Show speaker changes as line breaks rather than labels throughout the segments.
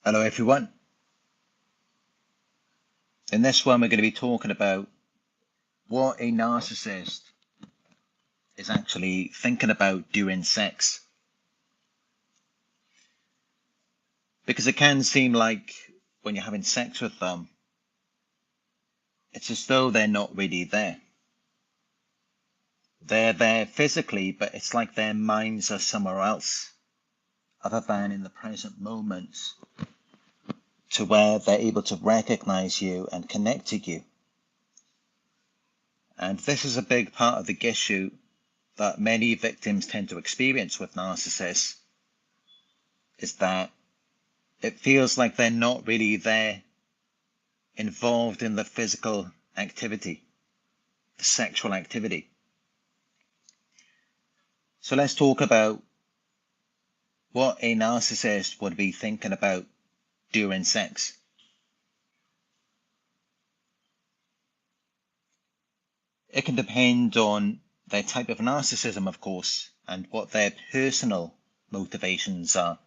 Hello, everyone. In this one, we're going to be talking about what a narcissist is actually thinking about during sex. Because it can seem like when you're having sex with them, it's as though they're not really there. They're there physically, but it's like their minds are somewhere else, other than in the present moment, to where they're able to recognize you and connect to you. And this is a big part of the issue that many victims tend to experience with narcissists, is that it feels like they're not really there, involved in the physical activity, the sexual activity. So let's talk about what a narcissist would be thinking about during sex. It can depend on their type of narcissism, of course, and what their personal motivations are.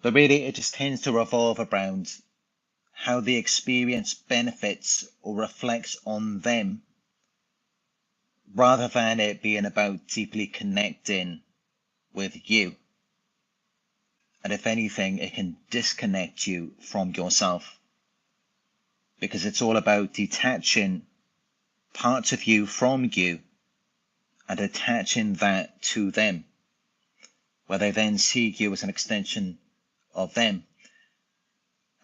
But really, it just tends to revolve around how the experience benefits or reflects on them, rather than it being about deeply connecting with you. And if anything, it can disconnect you from yourself, because it's all about detaching parts of you from you and attaching that to them, where they then see you as an extension of them.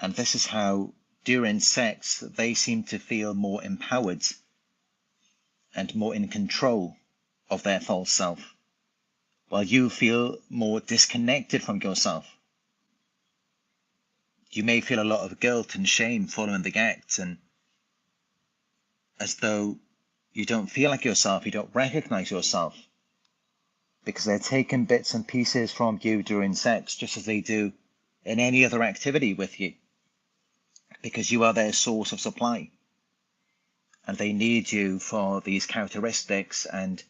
And this is how, during sex, they seem to feel more empowered and more in control of their false self, while you feel more disconnected from yourself. You may feel a lot of guilt and shame following the act, and as though you don't feel like yourself, you don't recognize yourself, because they're taking bits and pieces from you during sex, just as they do in any other activity with you, because you are their source of supply, and they need you for these characteristics and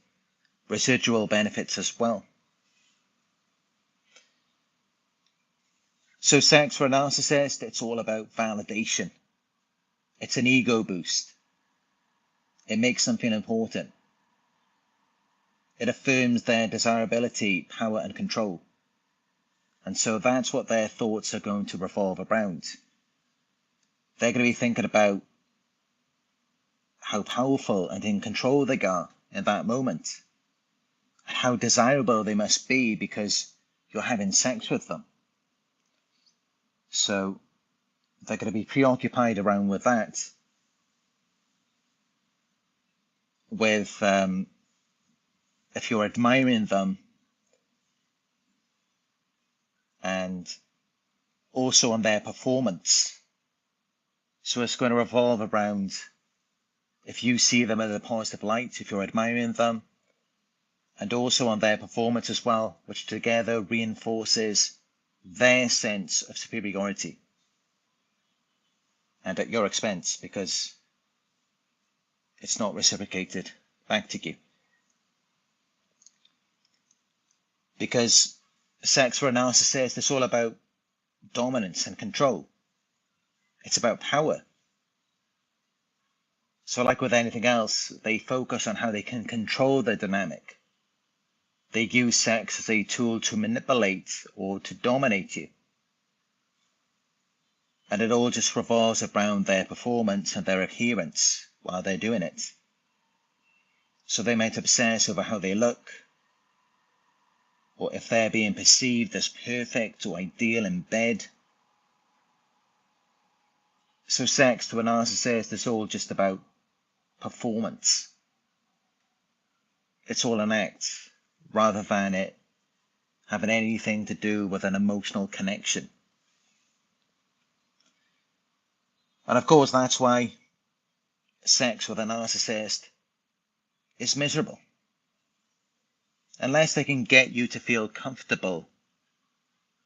residual benefits as well. So sex for a narcissist, it's all about validation. It's an ego boost. It makes them feel important. It affirms their desirability, power, and control. And so that's what their thoughts are going to revolve around. They're going to be thinking about how powerful and in control they are in that moment, and how desirable they must be because you're having sex with them. So they're going to be preoccupied around with that, with if you're admiring them, and also on their performance. So it's going to revolve around if you see them in a positive light, if you're admiring them, and also on their performance as well, which together reinforces their sense of superiority, and at your expense, because it's not reciprocated back to you. Because sex for a narcissist is all about dominance and control. It's about power. So like with anything else, they focus on how they can control the dynamic. They use sex as a tool to manipulate or to dominate you. And it all just revolves around their performance and their appearance while they're doing it. So they might obsess over how they look, or if they're being perceived as perfect or ideal in bed. So sex to a narcissist is all just about performance. It's all an act, rather than it having anything to do with an emotional connection. And of course, that's why sex with a narcissist is miserable. Unless they can get you to feel comfortable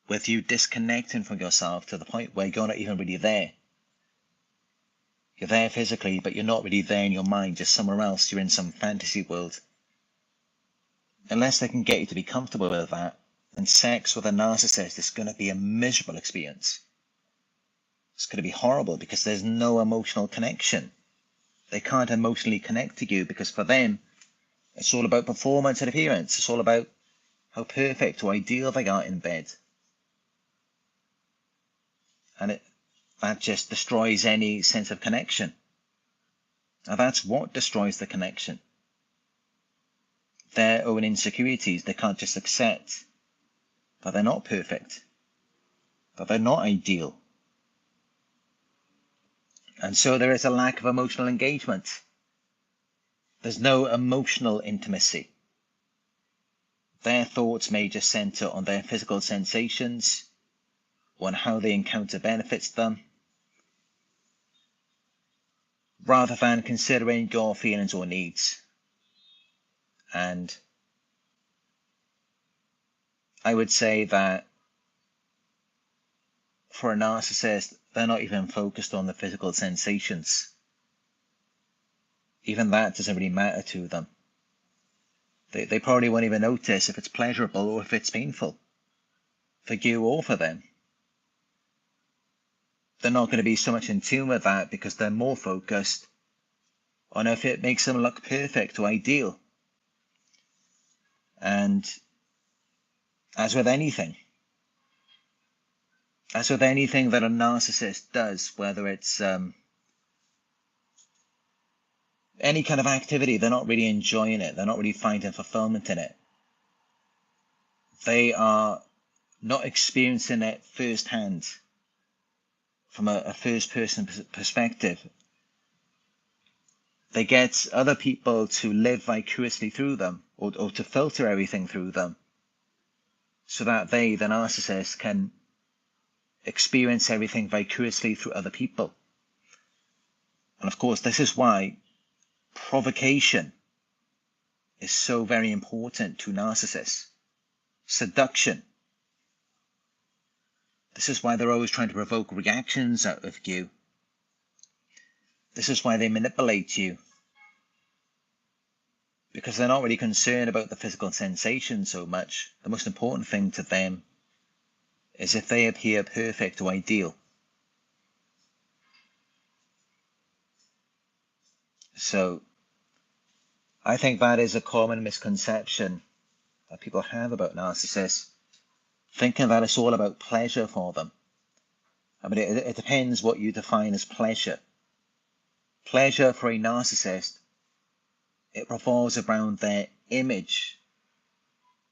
with you disconnecting from yourself to the point where you're not even really there. You're there physically, but you're not really there in your mind, just somewhere else. You're in some fantasy world. Unless they can get you to be comfortable with that, sex with a narcissist is going to be a miserable experience. It's going to be horrible because there's no emotional connection. They can't emotionally connect to you because for them, it's all about performance and appearance. It's all about how perfect or ideal they are in bed. And that just destroys any sense of connection. And that's what destroys the connection. Their own insecurities. They can't just accept that they're not perfect, that they're not ideal. And so there is a lack of emotional engagement. There's no emotional intimacy. Their thoughts may just center on their physical sensations, on how the encounter benefits them, rather than considering your feelings or needs. And I would say that for a narcissist, they're not even focused on the physical sensations. Even that doesn't really matter to them. They probably won't even notice if it's pleasurable or if it's painful, for you or for them. They're not going to be so much in tune with that because they're more focused on if it makes them look perfect or ideal. And as with anything that a narcissist does, whether it's any kind of activity, they're not really enjoying it. They're not really finding fulfillment in it. They are not experiencing it firsthand from a first-person perspective. They get other people to live vicariously through them or to filter everything through them so that they, the narcissist, can experience everything vicariously through other people. And of course, this is why provocation is so very important to narcissists. Seduction. This is why they're always trying to provoke reactions out of you. This is why they manipulate you. Because they're not really concerned about the physical sensation so much. The most important thing to them is if they appear perfect or ideal. So I think that is a common misconception that people have about narcissists, thinking that it's all about pleasure for them. I mean, it depends what you define as pleasure. Pleasure for a narcissist, it revolves around their image.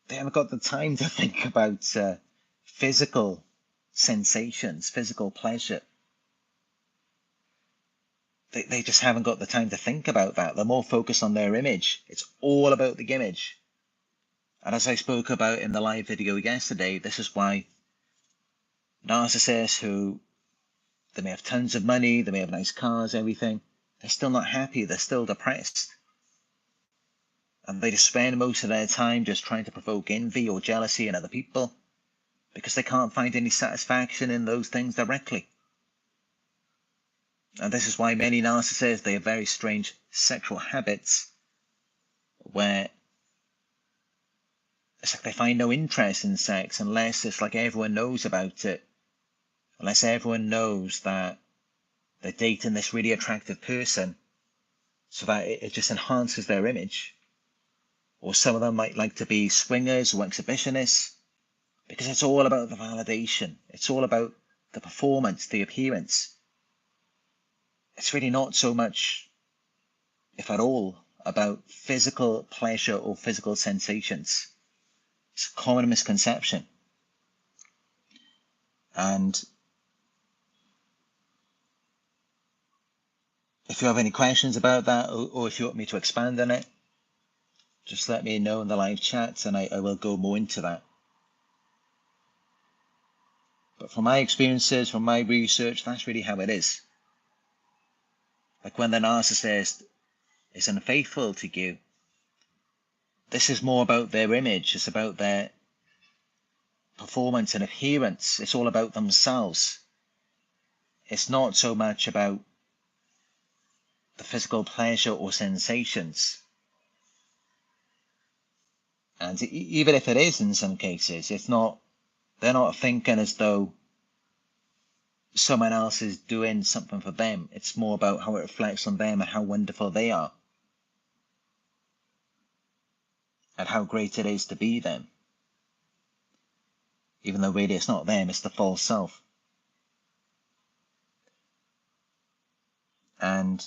They haven't got the time to think about physical sensations, physical pleasure. They just haven't got the time to think about that. They're more focused on their image. It's all about the image. And as I spoke about in the live video yesterday, this is why narcissists who, they may have tons of money, they may have nice cars, everything, they're still not happy, they're still depressed. And they just spend most of their time just trying to provoke envy or jealousy in other people because they can't find any satisfaction in those things directly. And this is why many narcissists, they have very strange sexual habits where it's like they find no interest in sex unless it's like everyone knows about it, unless everyone knows that they're dating this really attractive person so that it just enhances their image. Or some of them might like to be swingers or exhibitionists because it's all about the validation. It's all about the performance, the appearance. It's really not so much, if at all, about physical pleasure or physical sensations. It's a common misconception. And if you have any questions about that, or if you want me to expand on it, just let me know in the live chat and I will go more into that. But from my experiences, from my research, that's really how it is. Like when the narcissist is unfaithful to you, this is more about their image. It's about their performance and appearance. It's all about themselves. It's not so much about the physical pleasure or sensations. And even if it is in some cases, they're not thinking as though someone else is doing something for them. It's more about how it reflects on them and how wonderful they are and how great it is to be them. Even though really it's not them, it's the false self. And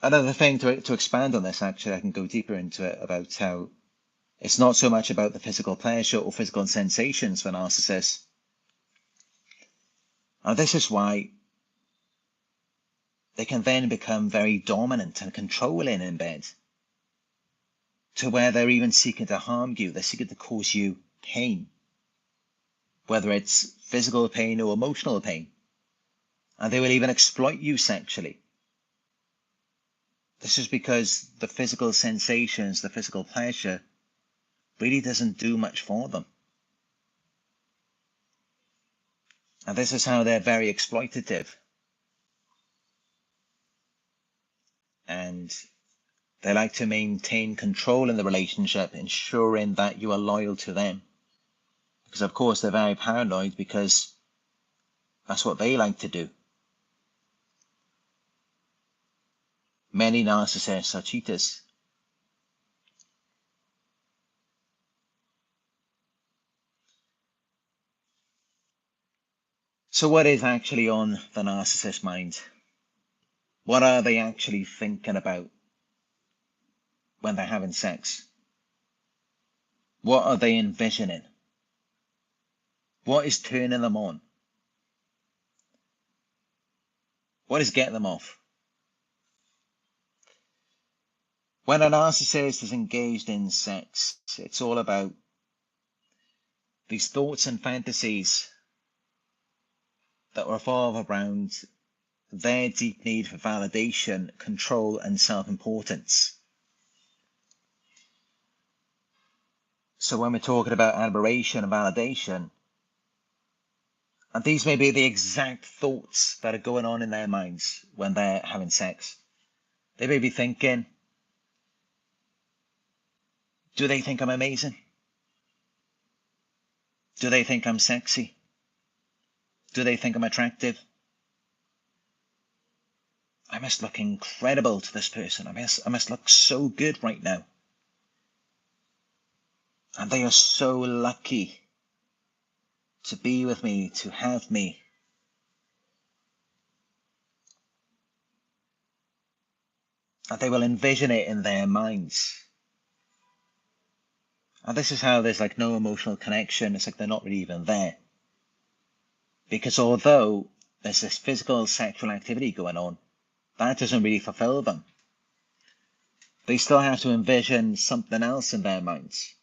another thing to expand on this, actually, I can go deeper into it about how it's not so much about the physical pleasure or physical sensations for narcissists. And this is why they can then become very dominant and controlling in bed, to where they're even seeking to harm you. They're seeking to cause you pain, whether it's physical pain or emotional pain. And they will even exploit you sexually. This is because the physical sensations, the physical pleasure, really doesn't do much for them. And this is how they're very exploitative. And they like to maintain control in the relationship, ensuring that you are loyal to them. Because, of course, they're very paranoid because that's what they like to do. Many narcissists are cheaters. So what is actually on the narcissist's mind? What are they actually thinking about when they're having sex? What are they envisioning? What is turning them on? What is getting them off? When a narcissist is engaged in sex, it's all about these thoughts and fantasies that revolve around their deep need for validation, control, and self-importance. So when we're talking about admiration and validation, and these may be the exact thoughts that are going on in their minds when they're having sex. They may be thinking, do they think I'm amazing? Do they think I'm sexy? Do they think I'm attractive? I must look incredible to this person. I must look so good right now. And they are so lucky to be with me, to have me. And they will envision it in their minds. And this is how there's like no emotional connection. It's like they're not really even there. Because although there's this physical sexual activity going on, that doesn't really fulfill them. They still have to envision something else in their minds.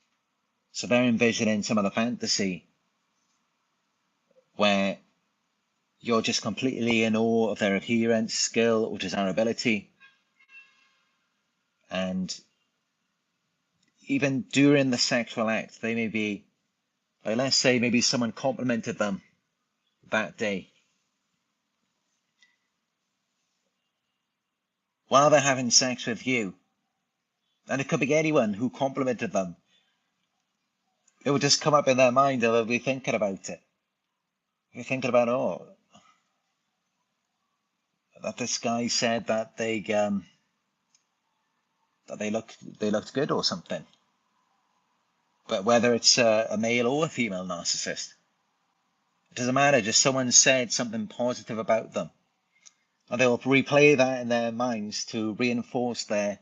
So they're envisioning some other fantasy where you're just completely in awe of their appearance, skill, or desirability. And even during the sexual act, they may be, like, let's say maybe someone complimented them that day. While they're having sex with you, and it could be anyone who complimented them, it will just come up in their mind and they'll be thinking about it. You're thinking about, oh, that this guy said that they looked good or something. But whether it's a male or a female narcissist, it doesn't matter. Just someone said something positive about them, and they'll replay that in their minds to reinforce their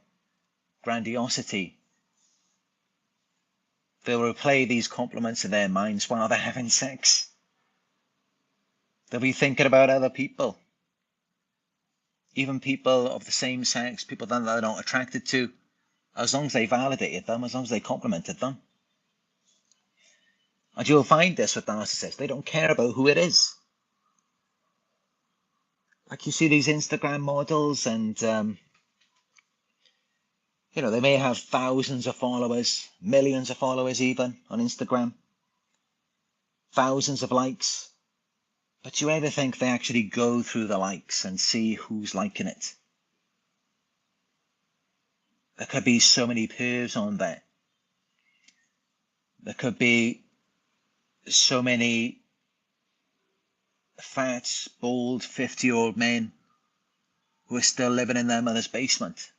grandiosity. They'll replay these compliments in their minds while they're having sex. They'll be thinking about other people, even people of the same sex, people that they're not attracted to, as long as they validated them, as long as they complimented them. And you'll find this with narcissists. They don't care about who it is. Like you see these Instagram models and, they may have thousands of followers, millions of followers even on Instagram, thousands of likes. But do you ever think they actually go through the likes and see who's liking it? There could be so many pervs on there. There could be so many fat, bald, 50-year-old men who are still living in their mother's basement,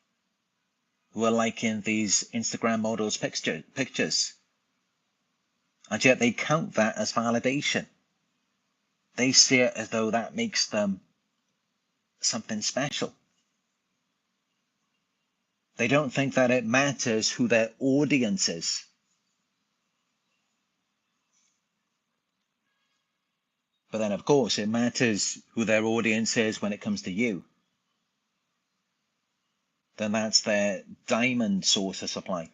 who are liking these Instagram models' pictures. And yet they count that as validation. They see it as though that makes them something special. They don't think that it matters who their audience is. But then, of course, it matters who their audience is when it comes to you. Then that's their diamond source of supply.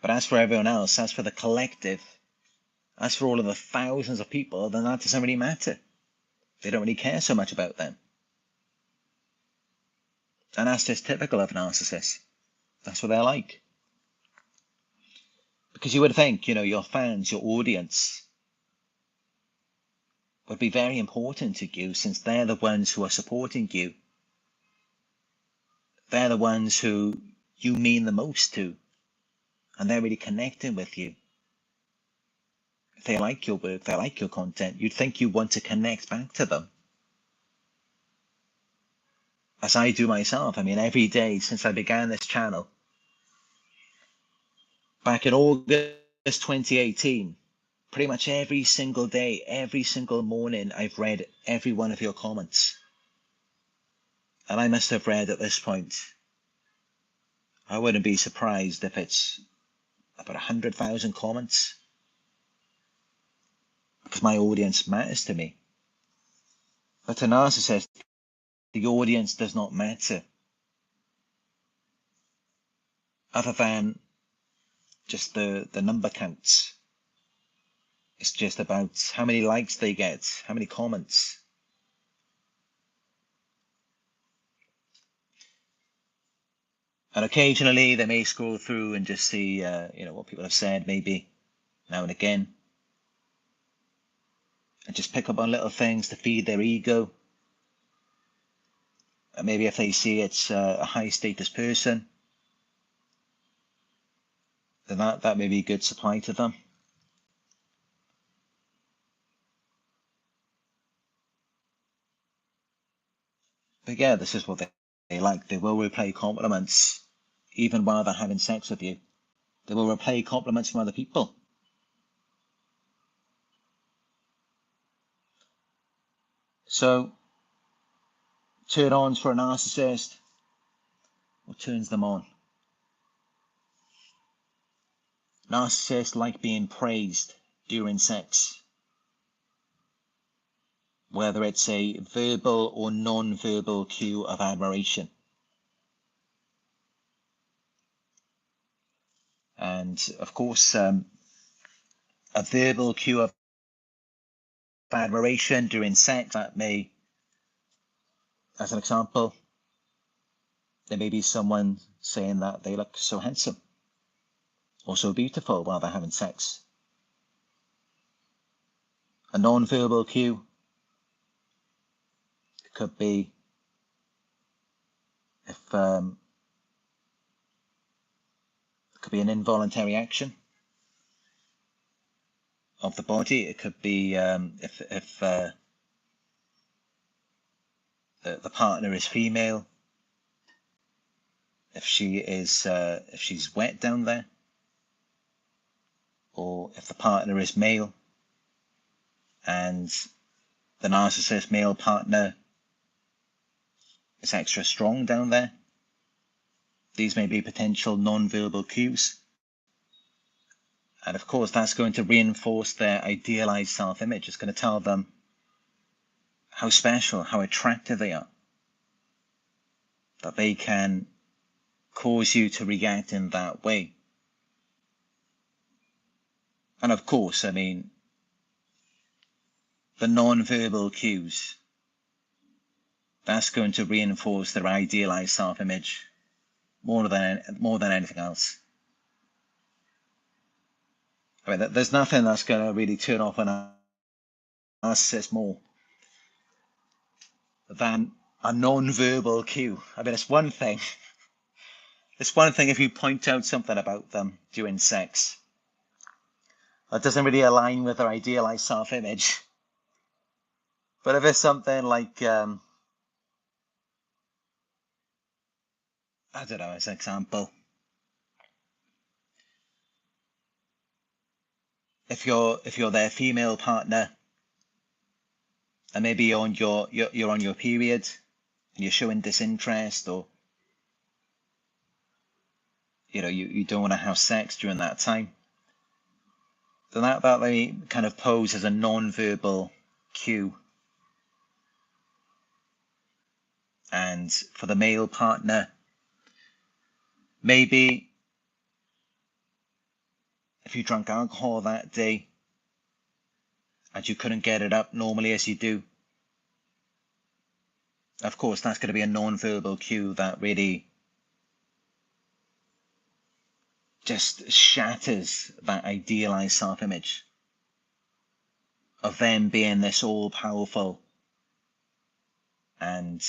But as for everyone else, as for the collective, as for all of the thousands of people, then that doesn't really matter. They don't really care so much about them. And that's just typical of narcissists. That's what they're like. Because you would think, your fans, your audience, would be very important to you, since they're the ones who are supporting you. They're the ones who you mean the most to, and they're really connecting with you. If they like your work, they like your content, you'd think you want to connect back to them. As I do myself. Every day since I began this channel, back in August 2018, pretty much every single day, every single morning, I've read every one of your comments. And I must have read at this point, I wouldn't be surprised if it's about 100,000 comments. Because my audience matters to me. But to narcissists, the audience does not matter. Other than just the number counts. It's just about how many likes they get, how many comments. And occasionally they may scroll through and just see, what people have said, maybe now and again. And just pick up on little things to feed their ego. And maybe if they see it's a high status person, then that may be good supply to them. But yeah, this is what they like. They will replay compliments even while they're having sex with you. They will replay compliments from other people. So, turn-ons for a narcissist. What turns them on? Narcissists like being praised during sex, whether it's a verbal or non-verbal cue of admiration. And of course, a verbal cue of admiration during sex, that may, as an example, there may be someone saying that they look so handsome or so beautiful while they're having sex. A non-verbal cue could be if it could be an involuntary action of the body. It could be if the partner is female, if she's wet down there, or if the partner is male and the narcissist male partner is extra strong down there. These may be potential non-verbal cues. And of course, that's going to reinforce their idealized self-image. It's going to tell them how special, how attractive they are, that they can cause you to react in that way. And of course, the non-verbal cues, that's going to reinforce their idealized self-image more than anything else. There's nothing that's going to really turn off a narcissist more than a non-verbal cue. It's one thing It's one thing if you point out something about them during sex that doesn't really align with their idealized self-image. But if it's something like, I don't know, as an example, if you're their female partner and maybe you're on your period and you're showing disinterest, or you don't want to have sex during that time, then that may kind of pose as a non-verbal cue. And for the male partner, maybe if you drank alcohol that day and you couldn't get it up normally as you do, of course that's going to be a non-verbal cue that really just shatters that idealized self-image of them being this all-powerful and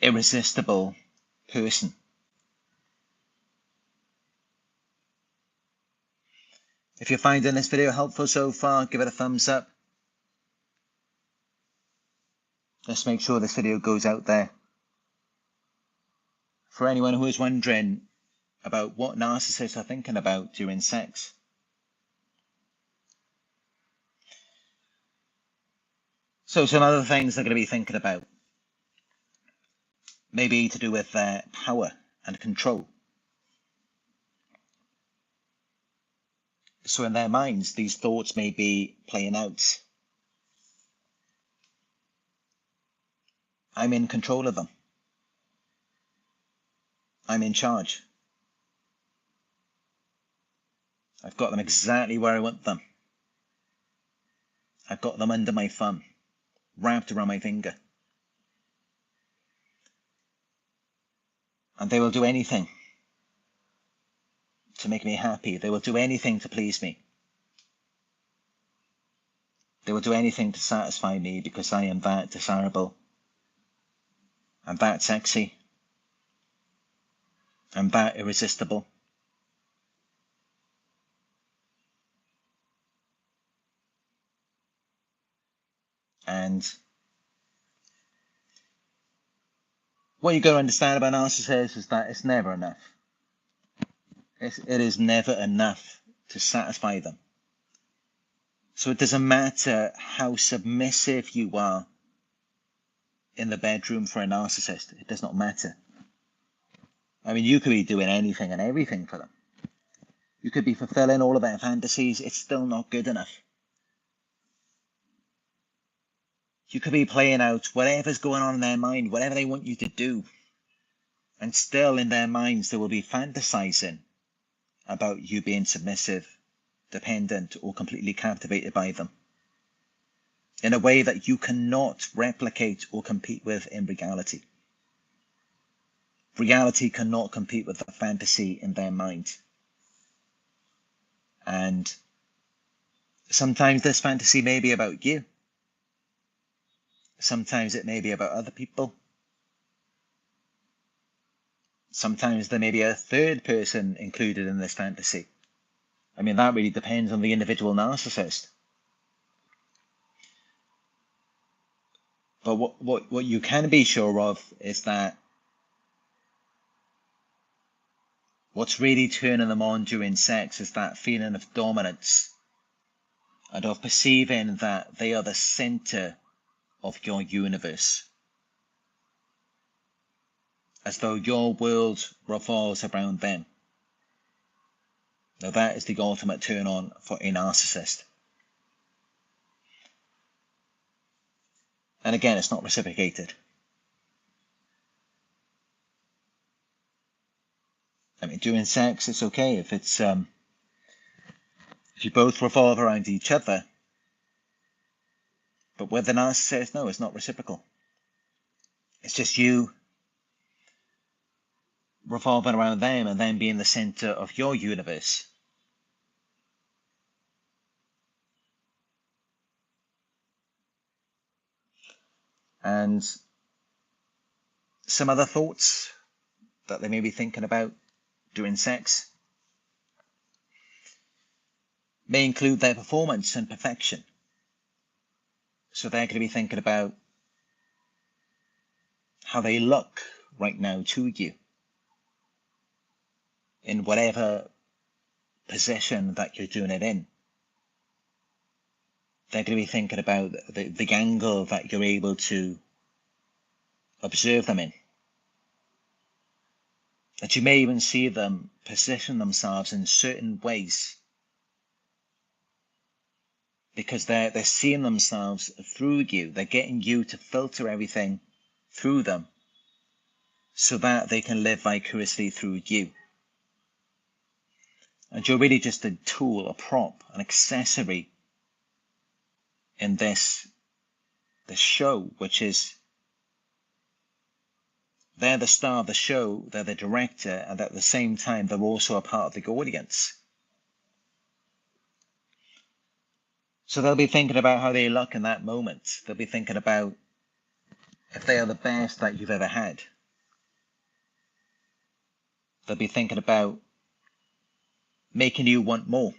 irresistible person. If you're finding this video helpful so far, give it a thumbs up. Let's make sure this video goes out there. For anyone who is wondering about what narcissists are thinking about during sex, so some other things they're going to be thinking about, maybe to do with their power and control. So in their minds, these thoughts may be playing out. I'm in control of them. I'm in charge. I've got them exactly where I want them. I've got them under my thumb, wrapped around my finger. And they will do anything to make me happy. They will do anything to please me. They will do anything to satisfy me because I am that desirable. I'm that sexy. I'm that irresistible. And what you've got to understand about narcissists is that it's never enough. It is never enough to satisfy them. So it doesn't matter how submissive you are in the bedroom for a narcissist. It does not matter. I mean, you could be doing anything and everything for them. You could be fulfilling all of their fantasies. It's still not good enough. You could be playing out whatever's going on in their mind, whatever they want you to do. And still in their minds, they will be fantasizing about you being submissive, dependent, or completely captivated by them in a way that you cannot replicate or compete with in reality. Reality cannot compete with the fantasy in their mind. And sometimes this fantasy may be about you. Sometimes it may be about other people. Sometimes there may be a third person included in this fantasy. I mean, that really depends on the individual narcissist. But what you can be sure of is that what's really turning them on during sex is that feeling of dominance and of perceiving that they are the center of your universe, as though your world revolves around them. Now that is the ultimate turn on for a narcissist. And again, it's not reciprocated. I mean, during sex, it's okay if it's if you both revolve around each other. But with the narcissist, no, it's not reciprocal. It's just you revolving around them and them being the center of your universe. And some other thoughts that they may be thinking about during sex may include their performance and perfection. So they're going to be thinking about how they look right now to you in whatever position that you're doing it in. They're going to be thinking about the angle that you're able to observe them in. That you may even see them position themselves in certain ways because they're seeing themselves through you. They're getting you to filter everything through them so that they can live vicariously through you. And you're really just a tool, a prop, an accessory in this show, which is they're the star of the show, they're the director, and at the same time, they're also a part of the audience. So they'll be thinking about how they look in that moment. They'll be thinking about if they are the best that you've ever had. They'll be thinking about making you want more,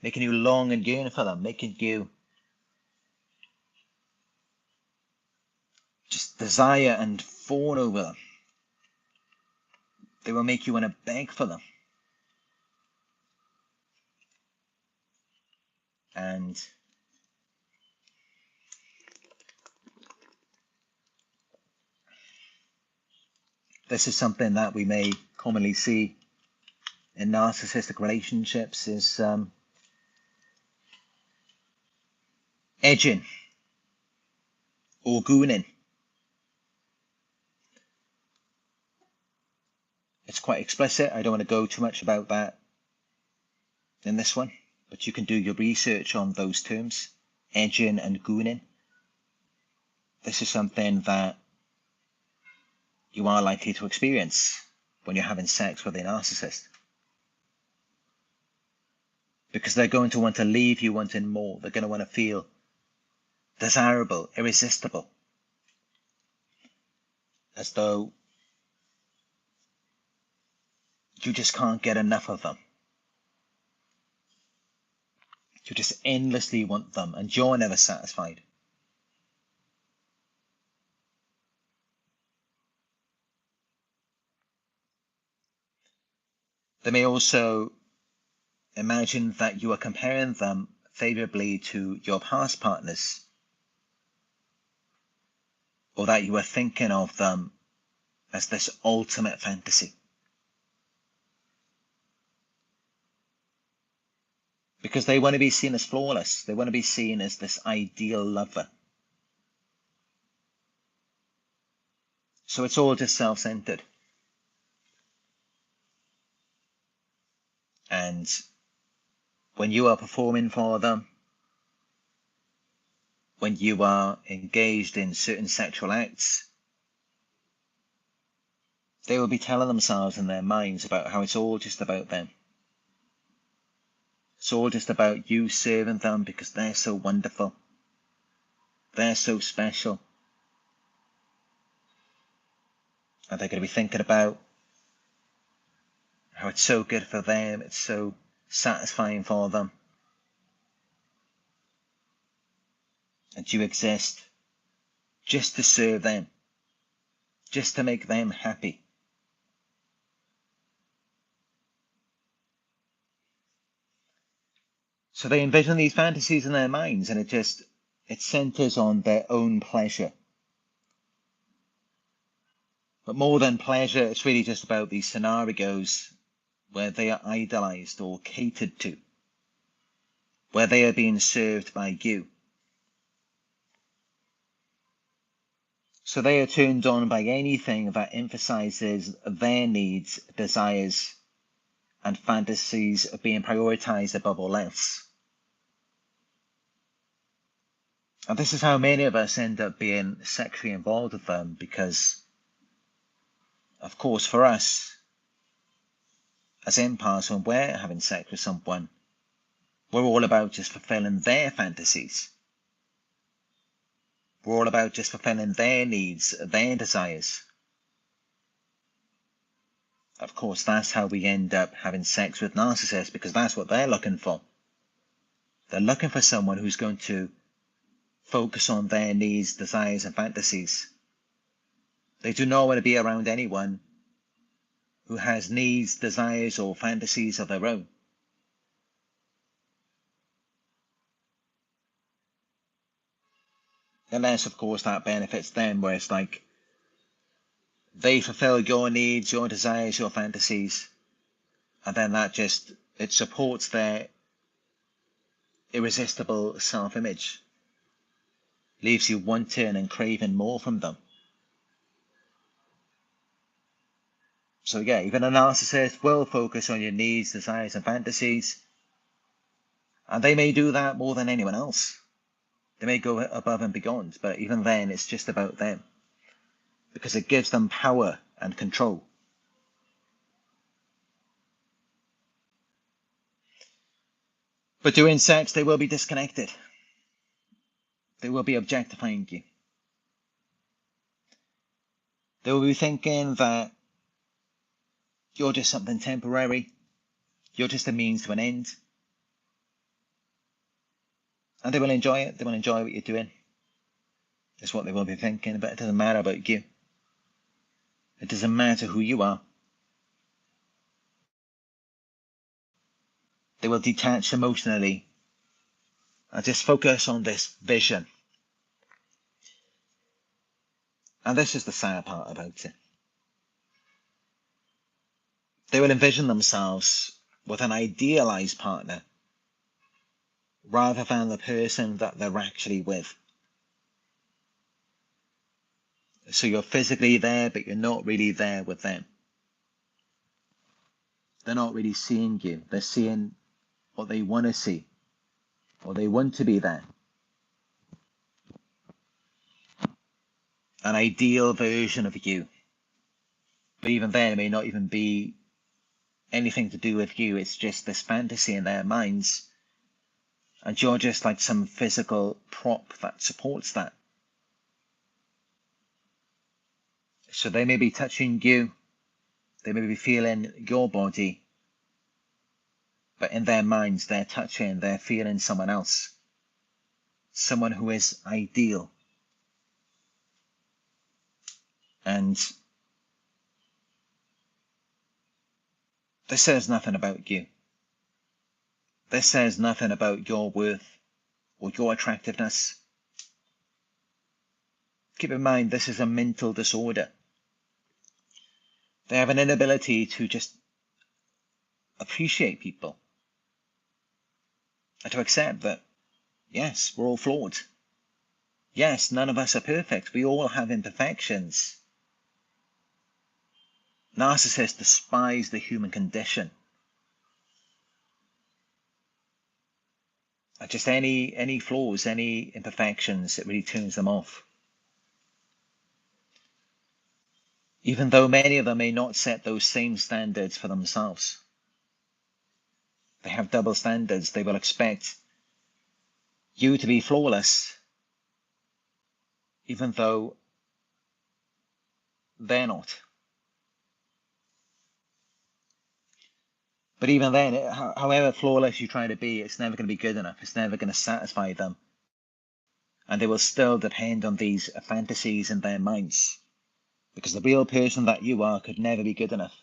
making you long and yearn for them, making you just desire and fawn over them. They will make you want to beg for them. And this is something that we may commonly see in narcissistic relationships is edging or gooning. It's quite explicit. I don't want to go too much about that in this one, but you can do your research on those terms, edging and gooning. This is something that you are likely to experience when you're having sex with a narcissist. Because they're going to want to leave you wanting more. They're going to want to feel desirable, irresistible. As though you just can't get enough of them. You just endlessly want them and you're never satisfied. They may also imagine that you are comparing them favorably to your past partners, or that you are thinking of them as this ultimate fantasy. Because they want to be seen as flawless. They want to be seen as this ideal lover. So it's all just self-centered. And when you are performing for them, when you are engaged in certain sexual acts, they will be telling themselves in their minds about how it's all just about them. It's all just about you serving them because they're so wonderful. They're so special. And they're going to be thinking about how it's so good for them. It's so satisfying for them. And you exist just to serve them. Just to make them happy. So they envision these fantasies in their minds, and it centers on their own pleasure. But more than pleasure, it's really just about these scenarios where they are idolized or catered to, where they are being served by you. So they are turned on by anything that emphasizes their needs, desires, and fantasies of being prioritized above all else. And this is how many of us end up being sexually involved with them, because, of course, for us, as empaths, when we're having sex with someone, we're all about just fulfilling their fantasies. We're all about just fulfilling their needs, their desires. Of course, that's how we end up having sex with narcissists, because that's what they're looking for. They're looking for someone who's going to focus on their needs, desires, and fantasies. They do not want to be around anyone who has needs, desires, or fantasies of their own. Unless, of course, that benefits them, where it's like they fulfill your needs, your desires, your fantasies, and then it supports their irresistible self-image, leaves you wanting and craving more from them. So yeah, even a narcissist will focus on your needs, desires, and fantasies, and they may do that more than anyone else. They may go above and beyond, but even then, it's just about them, because it gives them power and control. But during sex, they will be disconnected. They will be objectifying you. They will be thinking that you're just something temporary. You're just a means to an end. And they will enjoy it. They will enjoy what you're doing. That's what they will be thinking. But it doesn't matter about you. It doesn't matter who you are. They will detach emotionally and just focus on this vision. And this is the sad part about it. They will envision themselves with an idealized partner rather than the person that they're actually with. So you're physically there, but you're not really there with them. They're not really seeing you. They're seeing what they want to see, or they want to be there. An ideal version of you. But even then, it may not even be anything to do with you. It's just this fantasy in their minds. And you're just like some physical prop that supports that. So they may be touching you. They may be feeling your body. But in their minds, they're feeling someone else. Someone who is ideal. And this says nothing about you. This says nothing about your worth or your attractiveness. Keep in mind, this is a mental disorder. They have an inability to just appreciate people and to accept that, yes, we're all flawed. Yes, none of us are perfect. We all have imperfections. Narcissists despise the human condition. And just any flaws, any imperfections, it really turns them off. Even though many of them may not set those same standards for themselves. They have double standards. They will expect you to be flawless, even though they're not. But even then, however flawless you try to be, it's never going to be good enough. It's never going to satisfy them. And they will still depend on these fantasies in their minds. Because the real person that you are could never be good enough.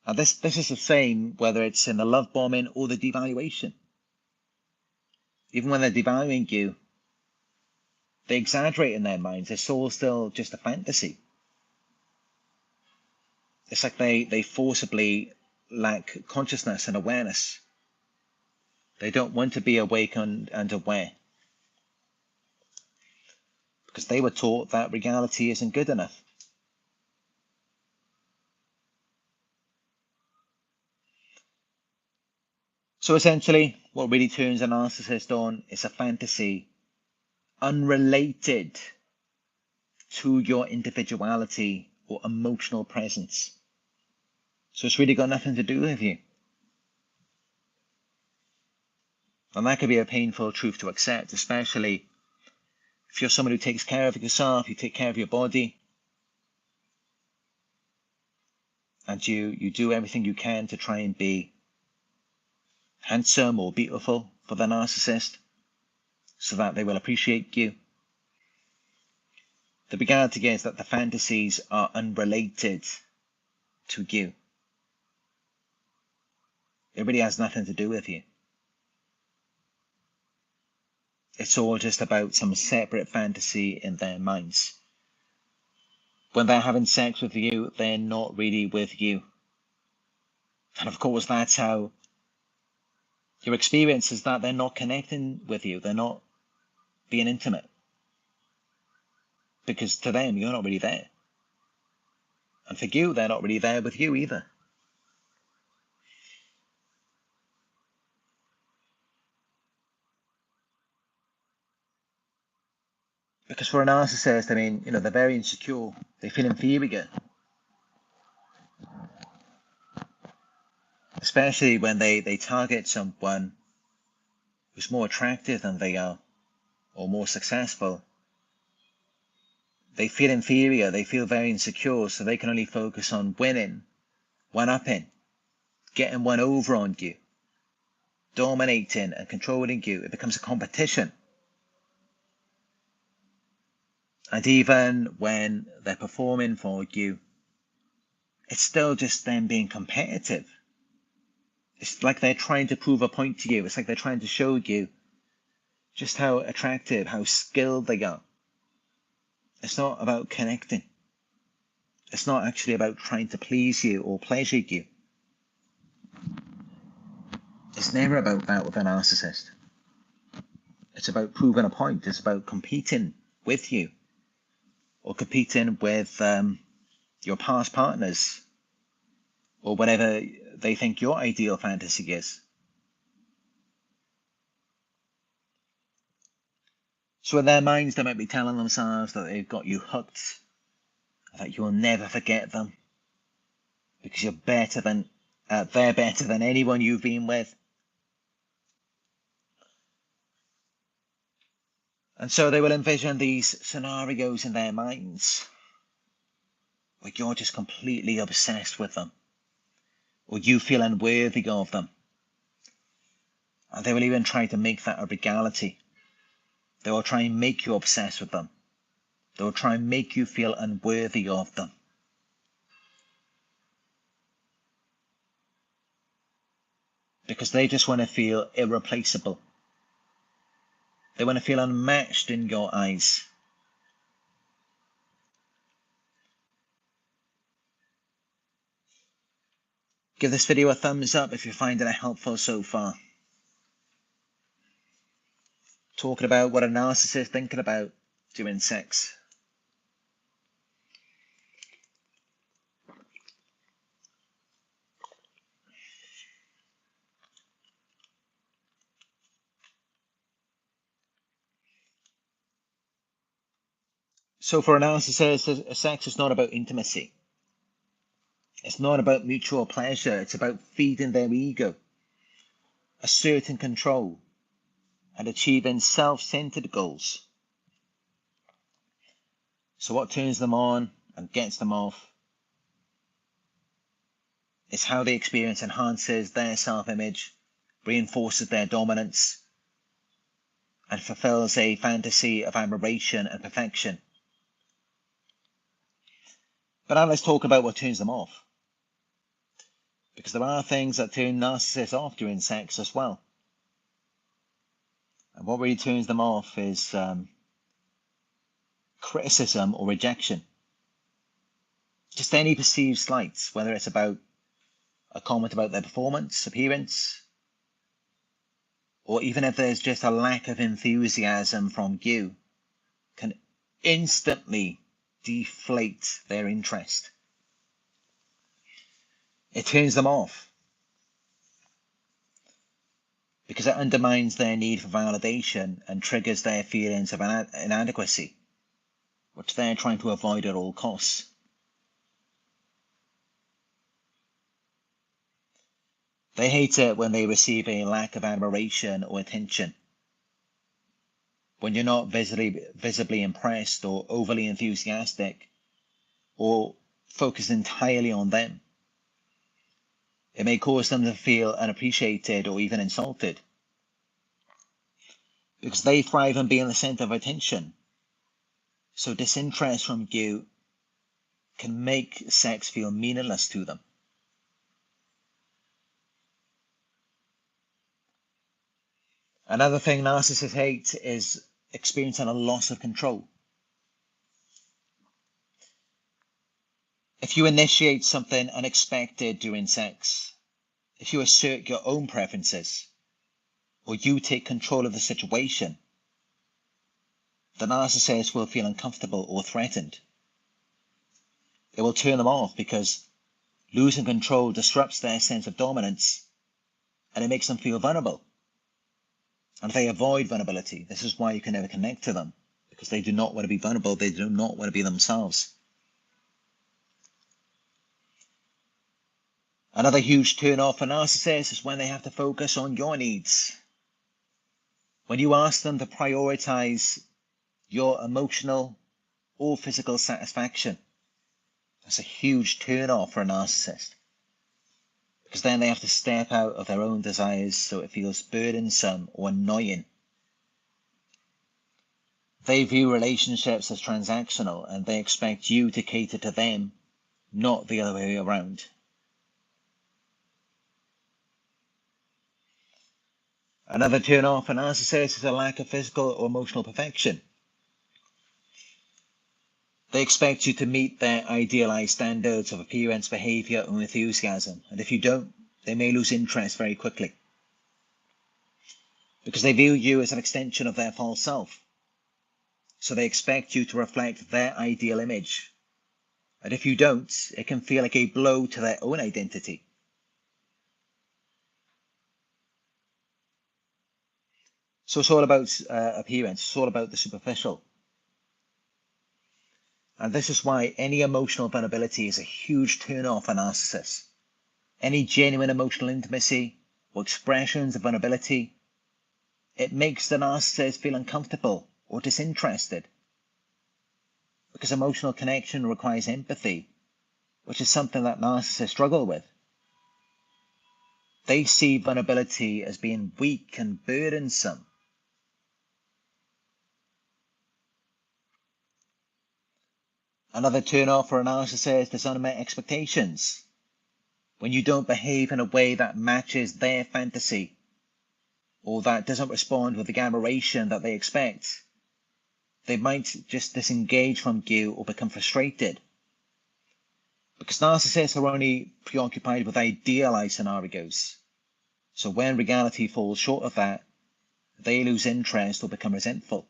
And this is the same whether it's in the love bombing or the devaluation. Even when they're devaluing you, they exaggerate in their minds. It's all still just a fantasy. It's like they forcibly lack consciousness and awareness. They don't want to be awake and aware. Because they were taught that reality isn't good enough. So essentially, what really turns a narcissist on is a fantasy unrelated to your individuality or emotional presence. So it's really got nothing to do with you. And that could be a painful truth to accept, especially if you're someone who takes care of yourself, you take care of your body. and you do everything you can to try and be handsome or beautiful for the narcissist so that they will appreciate you. The reality is that the fantasies are unrelated to you. It really has nothing to do with you. It's all just about some separate fantasy in their minds. When they're having sex with you, they're not really with you. And of course, that's how your experience is, that they're not connecting with you. They're not being intimate. Because to them, you're not really there. And for you, they're not really there with you either. Because for a narcissist, I mean, they're very insecure. They feel inferior. Especially when they target someone who's more attractive than they are, or more successful. They feel inferior, they feel very insecure, so they can only focus on winning, one-upping, getting one over on you, dominating and controlling you. It becomes a competition. And even when they're performing for you, it's still just them being competitive. It's like they're trying to prove a point to you. It's like they're trying to show you just how attractive, how skilled they are. It's not about connecting. It's not actually about trying to please you or pleasure you. It's never about that with a narcissist. It's about proving a point. It's about competing with you, or competing with your past partners, or whatever they think your ideal fantasy is. So in their minds, they might be telling themselves that they've got you hooked, that you'll never forget them, because they're better than anyone you've been with. And so they will envision these scenarios in their minds where you're just completely obsessed with them, or you feel unworthy of them. And they will even try to make that a reality. They will try and make you obsessed with them. They will try and make you feel unworthy of them. Because they just want to feel irreplaceable. They want to feel unmatched in your eyes. Give this video a thumbs up if you're finding it helpful so far. Talking about what a narcissist is thinking about during sex. So for a narcissist, sex is not about intimacy. It's not about mutual pleasure. It's about feeding their ego, asserting control, and achieving self-centered goals. So what turns them on and gets them off is how the experience enhances their self-image, reinforces their dominance, and fulfills a fantasy of admiration and perfection. But now let's talk about what turns them off. Because there are things that turn narcissists off during sex as well. And what really turns them off is criticism or rejection. Just any perceived slights, whether it's about a comment about their performance, appearance, or even if there's just a lack of enthusiasm from you, can instantly deflate their interest. It turns them off because it undermines their need for validation and triggers their feelings of inadequacy, which they're trying to avoid at all costs. They hate it when they receive a lack of admiration or attention, when you're not visibly impressed or overly enthusiastic or focused entirely on them. It may cause them to feel unappreciated or even insulted, because they thrive on being the center of attention. So disinterest from you can make sex feel meaningless to them. Another thing narcissists hate is experiencing a loss of control. If you initiate something unexpected during sex, if you assert your own preferences, or you take control of the situation, the narcissist will feel uncomfortable or threatened. It will turn them off because losing control disrupts their sense of dominance and it makes them feel vulnerable. And they avoid vulnerability. This is why you can never connect to them, because they do not want to be vulnerable. They do not want to be themselves. Another huge turn off for narcissists is when they have to focus on your needs. When you ask them to prioritize your emotional or physical satisfaction, that's a huge turn off for a narcissist. Because then they have to step out of their own desires, so it feels burdensome or annoying. They view relationships as transactional and they expect you to cater to them, not the other way around. Another turn off for narcissists is a lack of physical or emotional perfection. They expect you to meet their idealized standards of appearance, behavior, or enthusiasm, and if you don't, they may lose interest very quickly. Because they view you as an extension of their false self. So they expect you to reflect their ideal image. And if you don't, it can feel like a blow to their own identity. So it's all about appearance, it's all about the superficial. And this is why any emotional vulnerability is a huge turn off for narcissists. Any genuine emotional intimacy or expressions of vulnerability, it makes the narcissist feel uncomfortable or disinterested. Because emotional connection requires empathy, which is something that narcissists struggle with. They see vulnerability as being weak and burdensome. Another turn off for a narcissist is unmet expectations. When you don't behave in a way that matches their fantasy, or that doesn't respond with the admiration that they expect, they might just disengage from you or become frustrated. Because narcissists are only preoccupied with idealized scenarios. So when reality falls short of that, they lose interest or become resentful.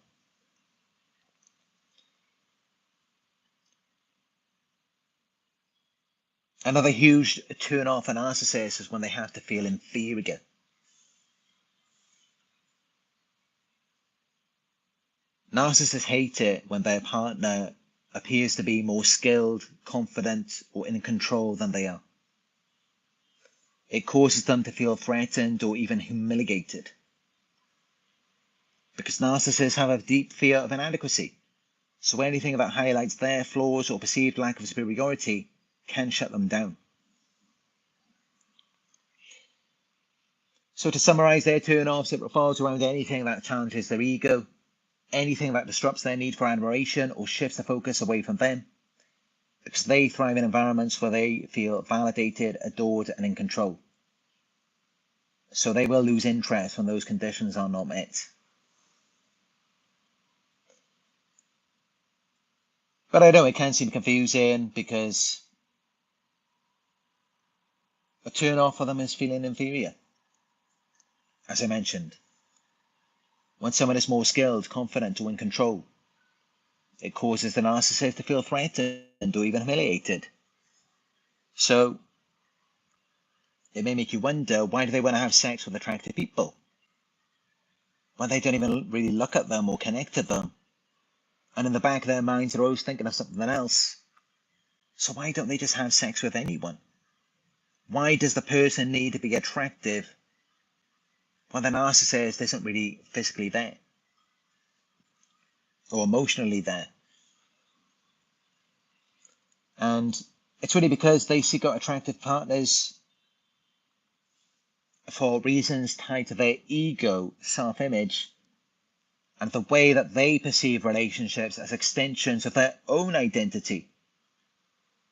Another huge turn off for narcissists is when they have to feel inferior. Narcissists hate it when their partner appears to be more skilled, confident, or in control than they are. It causes them to feel threatened or even humiliated. Because narcissists have a deep fear of inadequacy. So anything that highlights their flaws or perceived lack of superiority can shut them down. So to summarize their turn-offs, it revolves around anything that challenges their ego, anything that disrupts their need for admiration or shifts the focus away from them, because they thrive in environments where they feel validated, adored, and in control. So they will lose interest when those conditions are not met. But I know it can seem confusing because a turn-off for them is feeling inferior. As I mentioned, when someone is more skilled, confident, or in control, it causes the narcissist to feel threatened or even humiliated. So it may make you wonder, why do they want to have sex with attractive people when they don't even really look at them or connect to them? And in the back of their minds, they're always thinking of something else. So why don't they just have sex with anyone? Why does the person need to be attractive when the narcissist isn't really physically there or emotionally there? And it's really because they seek out attractive partners for reasons tied to their ego, self-image, and the way that they perceive relationships as extensions of their own identity,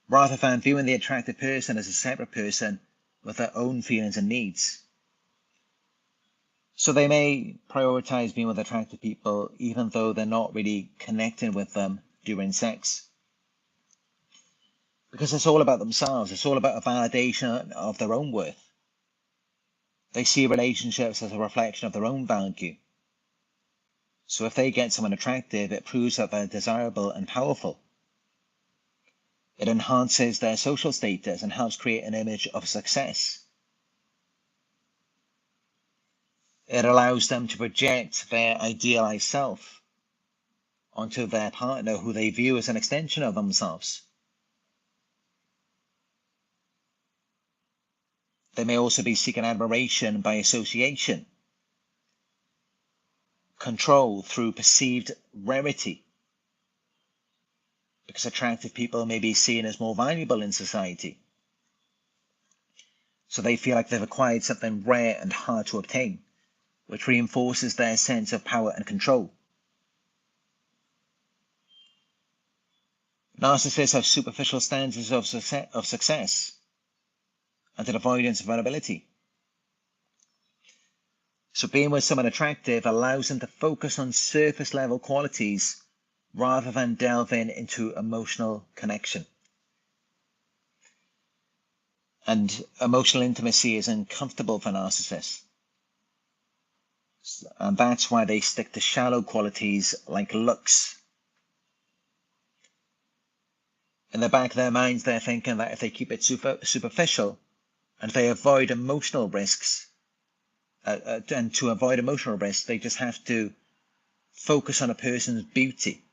rather than viewing the attracted person as a separate person with their own feelings and needs. So they may prioritize being with attractive people even though they're not really connecting with them during sex. Because it's all about themselves. It's all about a validation of their own worth. They see relationships as a reflection of their own value. So if they get someone attractive, it proves that they're desirable and powerful. It enhances their social status and helps create an image of success. It allows them to project their idealized self onto their partner, who they view as an extension of themselves. They may also be seeking admiration by association, control through perceived rarity, because attractive people may be seen as more valuable in society. So they feel like they've acquired something rare and hard to obtain, which reinforces their sense of power and control. Narcissists have superficial standards of success and an avoidance of vulnerability. So being with someone attractive allows them to focus on surface level qualities rather than delving into emotional connection. And emotional intimacy is uncomfortable for narcissists. And that's why they stick to shallow qualities like looks. In the back of their minds, they're thinking that if they keep it superficial and they avoid emotional risks, and to avoid emotional risks, they just have to focus on a person's beauty.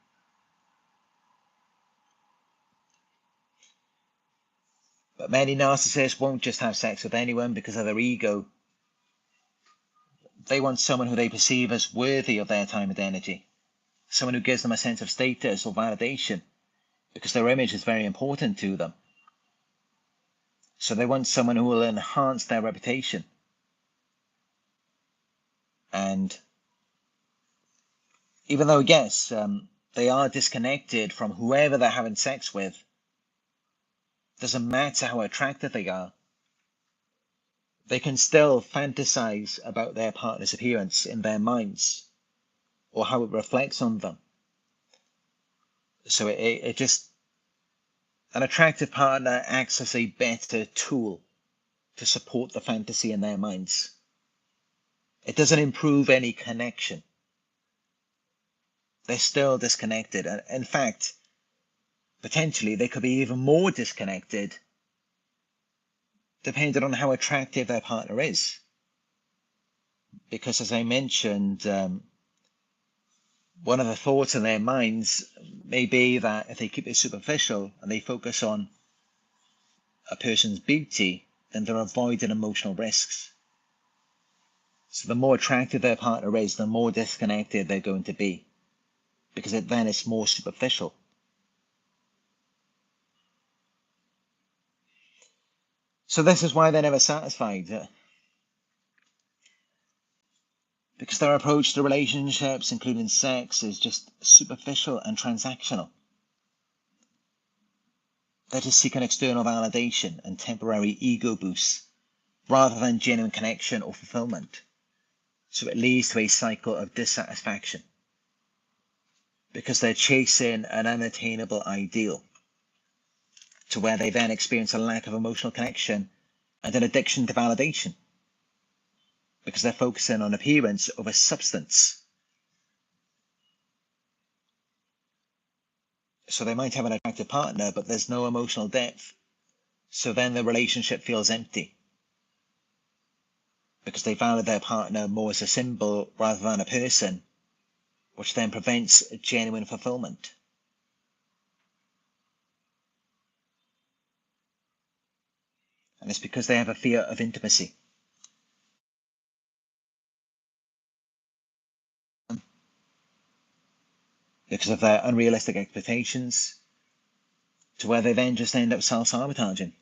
But many narcissists won't just have sex with anyone because of their ego. They want someone who they perceive as worthy of their time and energy, someone who gives them a sense of status or validation, because their image is very important to them. So they want someone who will enhance their reputation. And even though, yes, they are disconnected from whoever they're having sex with, doesn't matter how attractive they are, they can still fantasize about their partner's appearance in their minds or how it reflects on them. So it just, an attractive partner acts as a better tool to support the fantasy in their minds. It doesn't improve any connection. They're still disconnected. And in fact, potentially they could be even more disconnected depending on how attractive their partner is. Because as I mentioned, one of the thoughts in their minds may be that if they keep it superficial and they focus on a person's beauty, then they're avoiding emotional risks. So the more attractive their partner is, the more disconnected they're going to be, because then it's more superficial. So this is why they're never satisfied. Because their approach to relationships, including sex, is just superficial and transactional. They're just seeking external validation and temporary ego boosts, rather than genuine connection or fulfillment. So it leads to a cycle of dissatisfaction, because they're chasing an unattainable ideal, to where they then experience a lack of emotional connection and an addiction to validation, because they're focusing on appearance over substance. So they might have an attractive partner, but there's no emotional depth. So then the relationship feels empty, because they value their partner more as a symbol rather than a person, which then prevents genuine fulfillment. And it's because they have a fear of intimacy. Because of their unrealistic expectations, to where they then just end up self-sabotaging.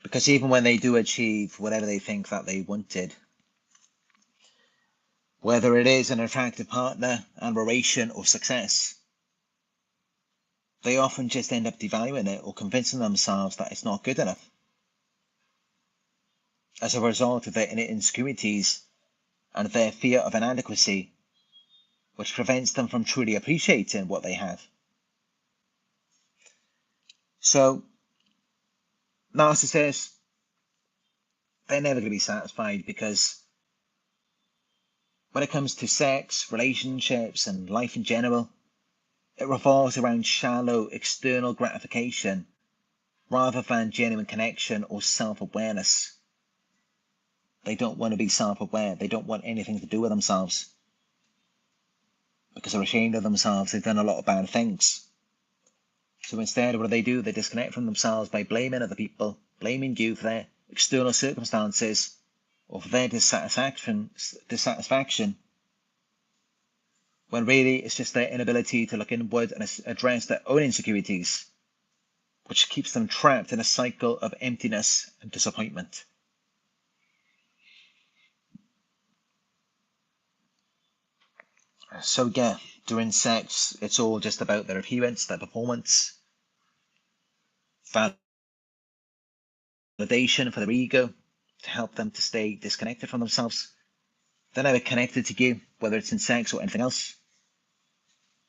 Because even when they do achieve whatever they think that they wanted, whether it is an attractive partner, admiration, or success, they often just end up devaluing it or convincing themselves that it's not good enough. As a result of their innate insecurities and their fear of inadequacy, which prevents them from truly appreciating what they have. So, narcissists, they're never going to be satisfied, because when it comes to sex, relationships, and life in general, it revolves around shallow external gratification rather than genuine connection or self-awareness. They don't want to be self-aware. They don't want anything to do with themselves, because they're ashamed of themselves. They've done a lot of bad things. So instead, what do? They disconnect from themselves by blaming other people, blaming you for their external circumstances or for their dissatisfaction, when really it's just their inability to look inward and address their own insecurities, which keeps them trapped in a cycle of emptiness and disappointment. So yeah, during sex, it's all just about their appearance, their performance, validation for their ego, to help them to stay disconnected from themselves. They're never connected to you, whether it's in sex or anything else.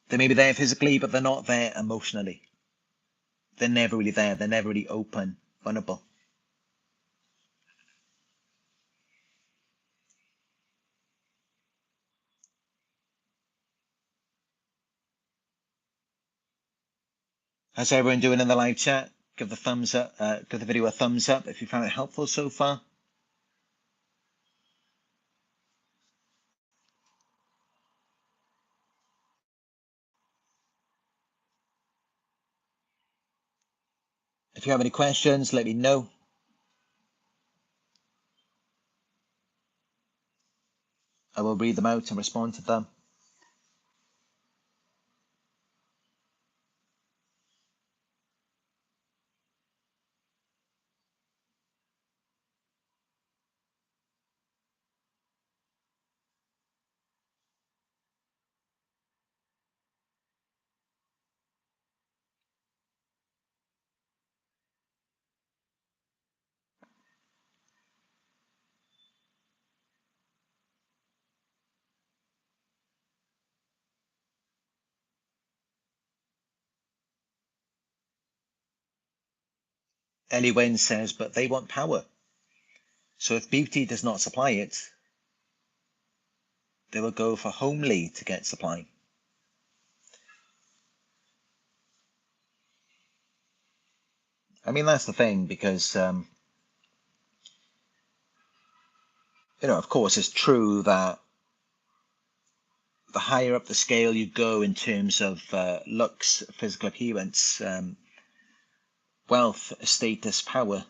They may be there physically, but they're not there emotionally. They're never really there. They're never really open, vulnerable. How's everyone doing in the live chat? Give the thumbs up. Give the video a thumbs up if you found it helpful so far. If you have any questions, let me know. I will read them out and respond to them. Ellie Wynn says, but they want power. So if beauty does not supply it, they will go for homely to get supply. I mean, that's the thing, because, of course, it's true that the higher up the scale you go in terms of looks, physical appearance, wealth, status, power,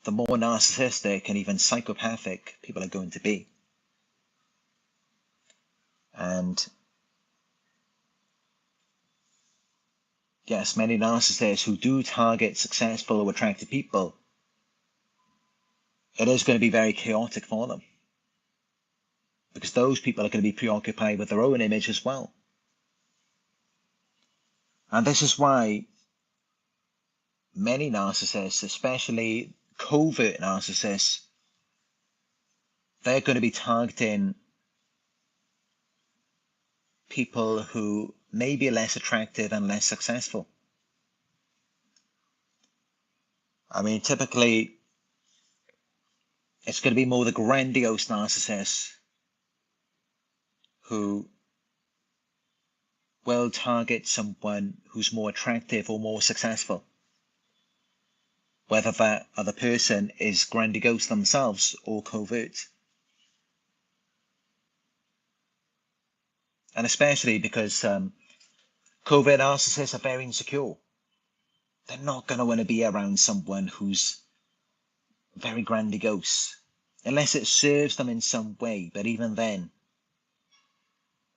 the more narcissistic and even psychopathic people are going to be. And yes, many narcissists who do target successful or attractive people, it is going to be very chaotic for them, because those people are going to be preoccupied with their own image as well. And this is why many narcissists, especially covert narcissists, they're going to be targeting people who may be less attractive and less successful. I mean, typically, it's going to be more the grandiose narcissists who will target someone who's more attractive or more successful, whether that other person is grandiose themselves or covert. And especially because covert narcissists are very insecure. They're not going to want to be around someone who's very grandiose, unless it serves them in some way. But even then,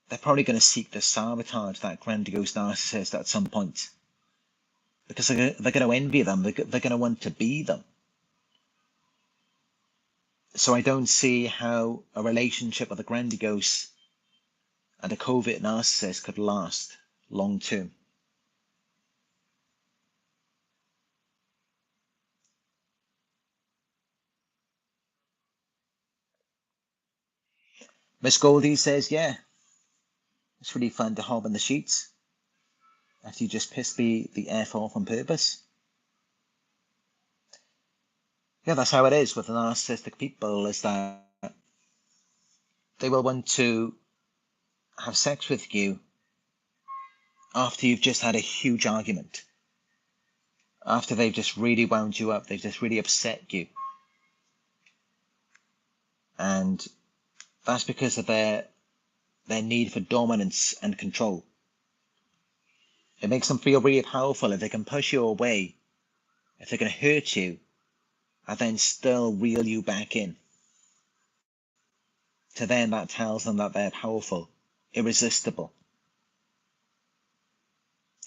they're probably going to seek to sabotage that grandiose narcissist at some point. because they're going to envy them. They're going to want to be them. So I don't see how a relationship with a grandiose and a covert narcissist could last long term. Miss Goldie says, yeah, it's really fun to hob in the sheets after you just piss the F off on purpose. Yeah, that's how it is with the narcissistic people, is that they will want to have sex with you after you've just had a huge argument. After they've just really wound you up, they've just really upset you. And that's because of their need for dominance and control. It makes them feel really powerful if they can push you away, if they can hurt you, and then still reel you back in. To them, that tells them that they're powerful, irresistible.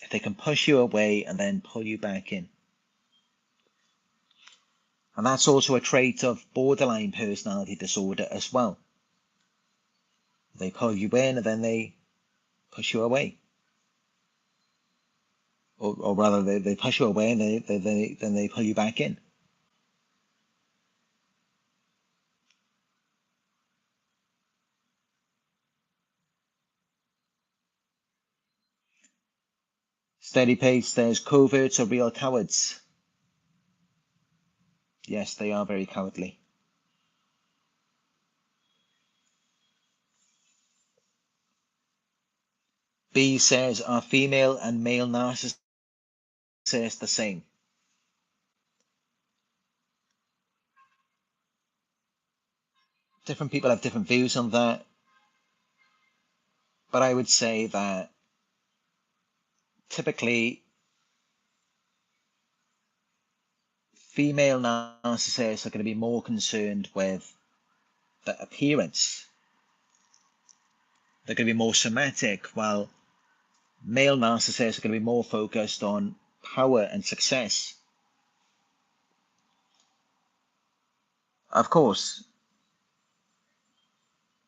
If they can push you away and then pull you back in. And that's also a trait of borderline personality disorder as well. They pull you in and then they push you away. Or rather, they push you away and then they pull you back in. Steady Pace says, coverts are real cowards. Yes, they are very cowardly. B says, are female and male narcissists the same? Different people have different views on that. But I would say that typically female narcissists are going to be more concerned with the appearance. They're going to be more somatic, while male narcissists are going to be more focused on power and success. Of course,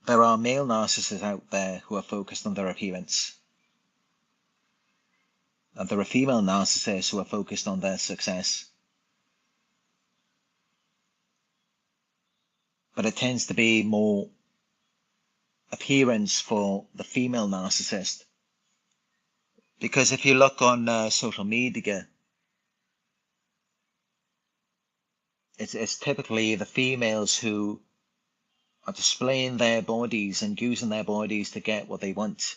there are male narcissists out there who are focused on their appearance. And there are female narcissists who are focused on their success. But it tends to be more appearance for the female narcissist. Because if you look on social media, it's typically the females who are displaying their bodies and using their bodies to get what they want.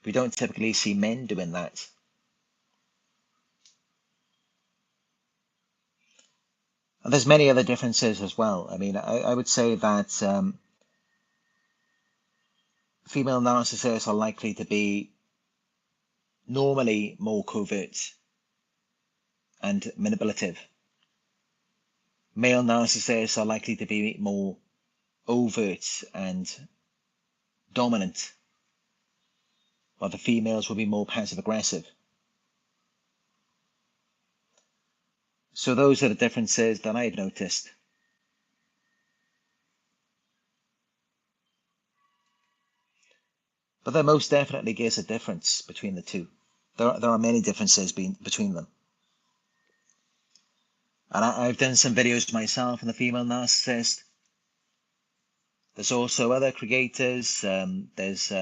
We don't typically see men doing that. And there's many other differences as well. I mean, I would say that female narcissists are likely to be normally more covert and manipulative. Male narcissists are likely to be more overt and dominant, while the females will be more passive aggressive. So those are the differences that I've noticed. But there most definitely is a difference between the two. There are many differences between them. And I've done some videos myself on the female narcissist. There's also other creators. There's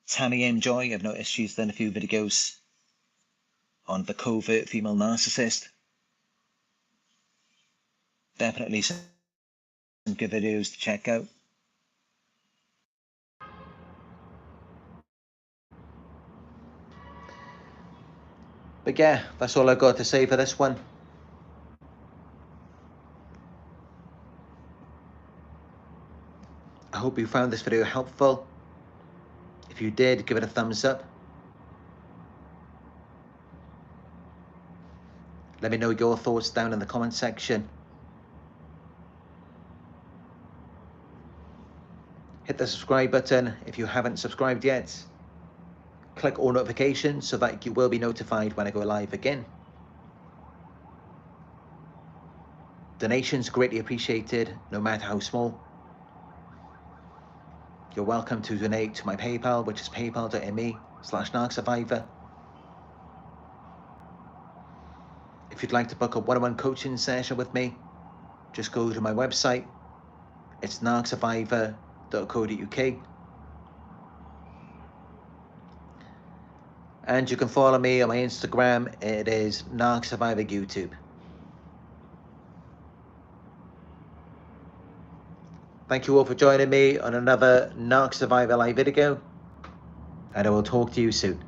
Tammy M. Joy. I've noticed she's done a few videos on the covert female narcissist. Definitely some good videos to check out. But yeah, that's all I've got to say for this one. I hope you found this video helpful. If you did, give it a thumbs up. Let me know your thoughts down in the comment section. Hit the subscribe button if you haven't subscribed yet.
click all notifications so that you will be notified when I go live again. Donations greatly appreciated, no matter how small. You're welcome to donate to my PayPal, which is paypal.me/Narc Survivor. If you'd like to book a one-on-one coaching session with me, just go to my website. It's narcsurvivor.co.uk. And you can follow me on my Instagram. It is Narc Survivor YouTube. Thank you all for joining me on another Narc Survivor live video, and I will talk to you soon.